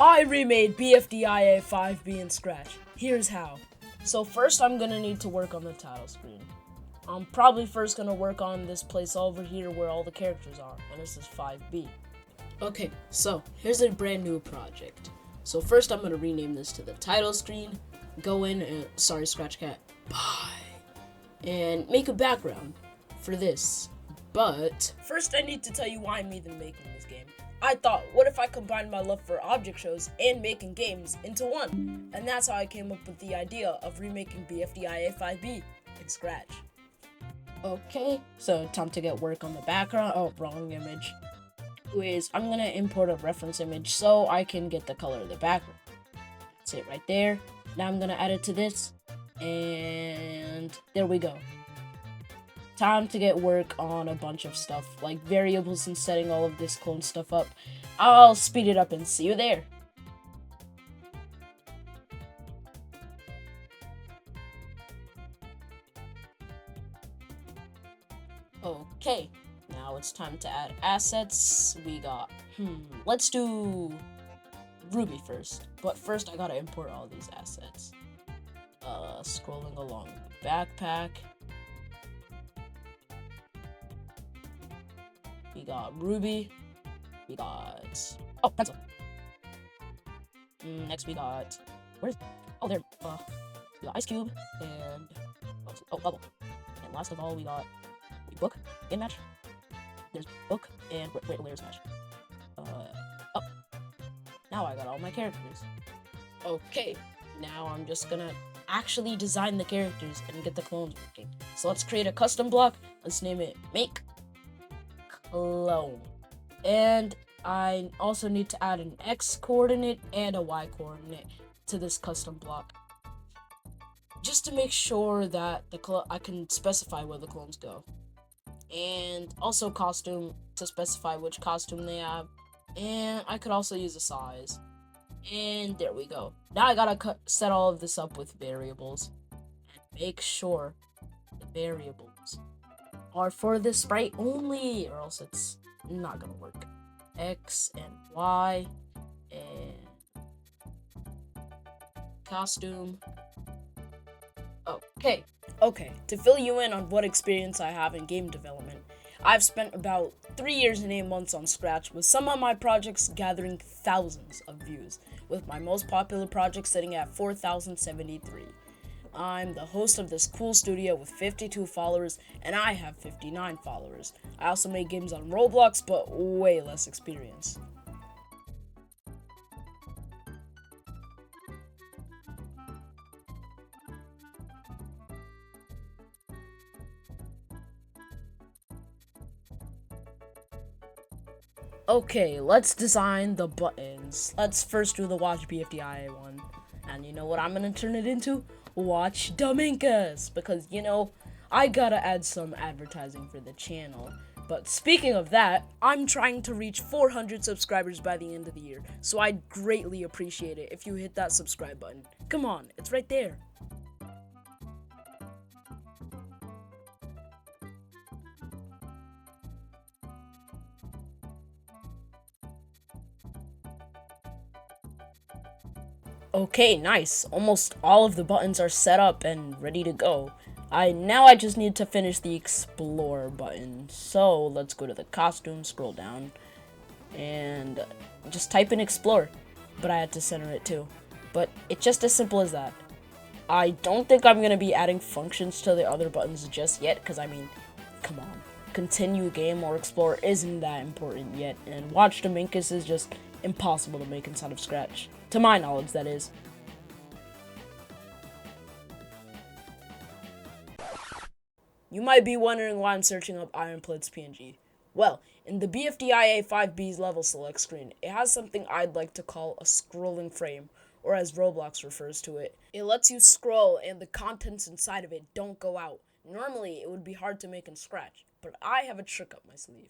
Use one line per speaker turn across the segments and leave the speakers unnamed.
I remade BFDIA 5B in Scratch. Here's how. So first I'm gonna need to work on the title screen. I'm probably first gonna work on this place over here where all the characters are, and this is 5B. Okay, so here's a brand new project. So first I'm gonna rename this to the title screen, go in and, sorry Scratch Cat, bye, and make a background for this. But first I need to tell you why I'm even making this game. I thought, what if I combined my love for object shows and making games into one? And that's how I came up with the idea of remaking BFDIA 5B in Scratch. Okay, so time to get work on the background. Oh, wrong image. Anyways, I'm gonna import a reference image so I can get the color of the background. That's it right there. Now I'm gonna add it to this, and there we go. Time to get work on a bunch of stuff, like variables and setting all of this clone stuff up. I'll speed it up and see you there. Okay, now it's time to add assets. We got, let's do Ruby first. But first I gotta import all these assets. Scrolling along, backpack. We got Ruby. We got, oh, pencil. Next we got, where's, oh, there, we got ice cube, and, oh, bubble. And last of all, we got book, in match. There's book, and where's match? Oh. Now I got all my characters. Okay, now I'm just gonna actually design the characters and get the clones working. So let's create a custom block. Let's name it make clone. And I also need to add an X coordinate and a Y coordinate to this custom block, just to make sure that I can specify where the clones go. And also costume to specify which costume they have. And I could also use a size. And there we go. Now I gotta set all of this up with variables. And make sure the variables are for this sprite only, or else it's not gonna work. X and Y and costume. Okay, to fill you in on what experience I have in game development, I've spent about 3 years and 8 months on Scratch, with some of my projects gathering thousands of views, with my most popular project sitting at 4,073. I'm the host of this cool studio with 52 followers, and I have 59 followers. I also make games on Roblox, but way less experience. Okay, let's design the buttons. Let's first do the Watch BFDIA one. And you know what I'm gonna turn it into? Watch Dominkas! Because, I gotta add some advertising for the channel. But speaking of that, I'm trying to reach 400 subscribers by the end of the year. So I'd greatly appreciate it if you hit that subscribe button. Come on, it's right there. Okay, nice. Almost all of the buttons are set up and ready to go. Now I just need to finish the explore button. So let's go to the costume, scroll down, and just type in explore. But I had to center it too. But it's just as simple as that. I don't think I'm going to be adding functions to the other buttons just yet, because come on. Continue game or explore isn't that important yet, and Watch Dominkus is just impossible to make inside of Scratch. To my knowledge, that is. You might be wondering why I'm searching up Ironplate's PNG. Well, in the BFDIA 5B's level select screen, it has something I'd like to call a scrolling frame, or as Roblox refers to it. It lets you scroll and the contents inside of it don't go out. Normally, it would be hard to make in Scratch, but I have a trick up my sleeve.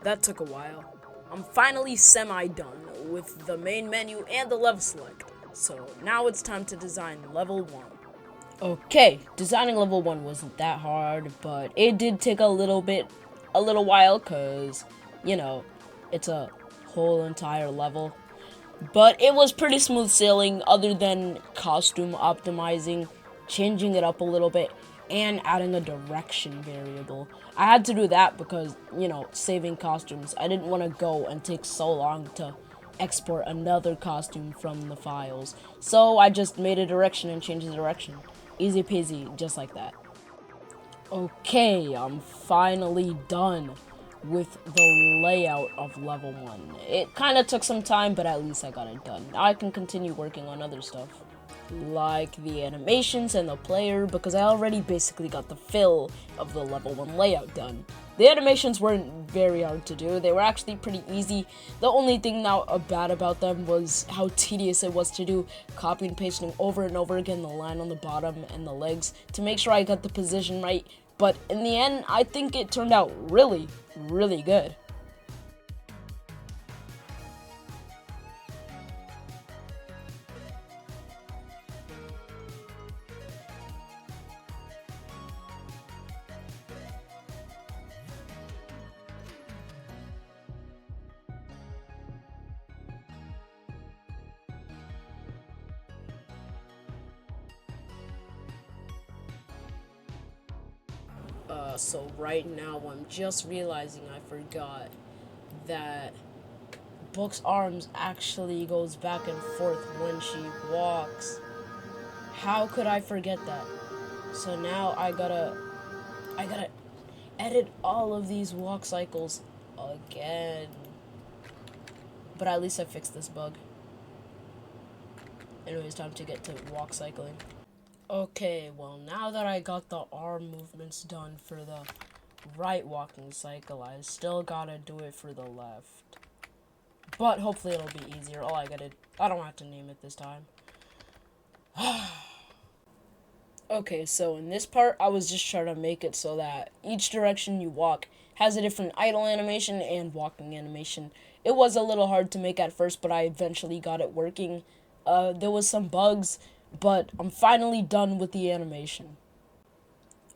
That took a while. I'm finally semi-done with the main menu and the level select. So now it's time to design level 1. Okay, designing level 1 wasn't that hard, but it did take a little while, cause, you know, it's a whole entire level. But it was pretty smooth sailing other than costume optimizing, changing it up a little bit, and adding a direction variable. I had to do that because, saving costumes. I didn't want to go and take so long to export another costume from the files. So I just made a direction and changed the direction. Easy peasy, just like that. Okay, I'm finally done with the layout of level 1. It kind of took some time, but at least I got it done. Now I can continue working on other stuff, like the animations and the player, because I already basically got the fill of the level 1 layout done. The animations weren't very hard to do, they were actually pretty easy. The only thing now bad about them was how tedious it was to do, copy and pasting over and over again the line on the bottom and the legs to make sure I got the position right, but in the end, I think it turned out really, really good. So right now I'm just realizing I forgot that Book's arms actually goes back and forth when she walks. How could I forget that? So now I gotta edit all of these walk cycles again. But at least I fixed this bug. Anyways, time to get to walk cycling. Okay, well, now that I got the arm movements done for the right walking cycle, I still gotta do it for the left. But hopefully it'll be easier. I don't have to name it this time. Okay, so in this part, I was just trying to make it so that each direction you walk has a different idle animation and walking animation. It was a little hard to make at first, but I eventually got it working. There was some bugs, but I'm finally done with the animation.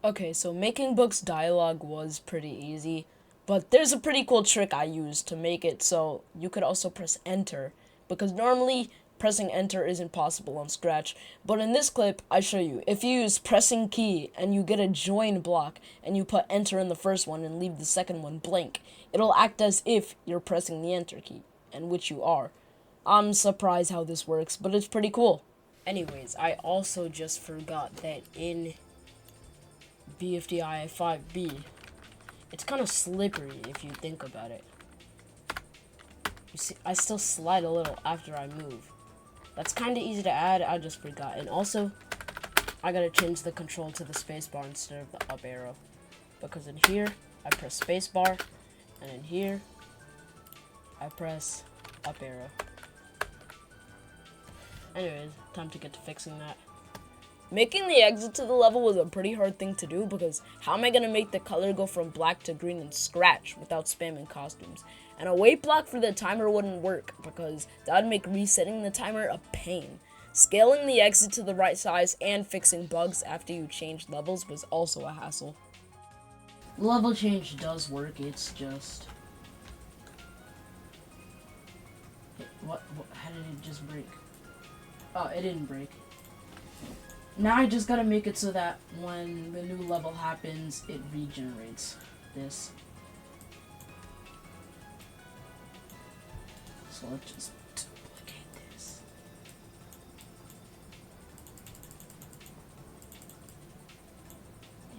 Okay, so making Book's dialogue was pretty easy, but there's a pretty cool trick I used to make it so you could also press enter, because normally pressing enter isn't possible on Scratch, but in this clip, I show you. If you use pressing key and you get a join block and you put enter in the first one and leave the second one blank, it'll act as if you're pressing the enter key, and which you are. I'm surprised how this works, but it's pretty cool. Anyways, I also just forgot that in BFDIA 5B, it's kind of slippery if you think about it. You see, I still slide a little after I move. That's kind of easy to add, I just forgot. And also, I gotta change the control to the spacebar instead of the up arrow. Because in here, I press spacebar, and in here, I press up arrow. Anyways, time to get to fixing that. Making the exit to the level was a pretty hard thing to do because how am I going to make the color go from black to green in Scratch without spamming costumes? And a wait block for the timer wouldn't work because that would make resetting the timer a pain. Scaling the exit to the right size and fixing bugs after you change levels was also a hassle. The level change does work, it's just... What? How did it just break? Oh, it didn't break. Now I just gotta make it so that when the new level happens, it regenerates this. So let's just duplicate this.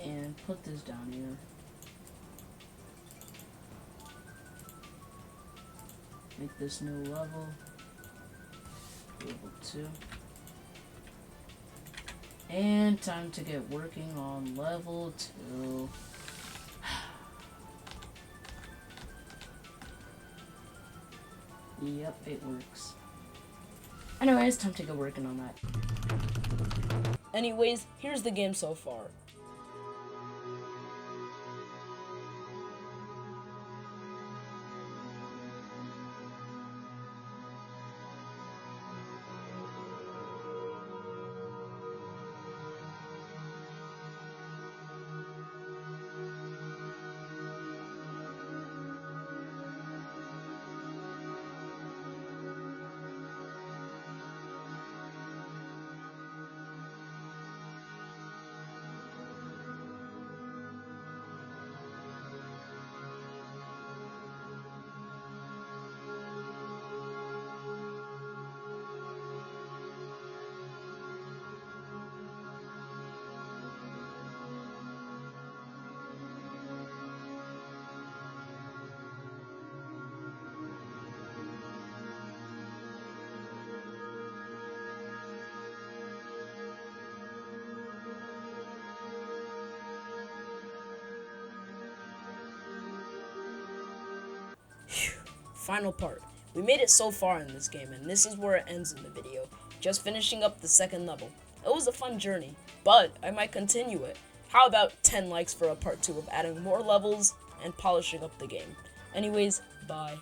And put this down here. Make this new level. Level 2. And time to get working on level 2. Yep, it works. Anyways, time to get working on that. Anyways, here's the game so far. Final part. We made it so far in this game, and this is where it ends in the video. Just finishing up the second level. It was a fun journey, but I might continue it. How about 10 likes for a part 2 of adding more levels and polishing up the game? Anyways, bye.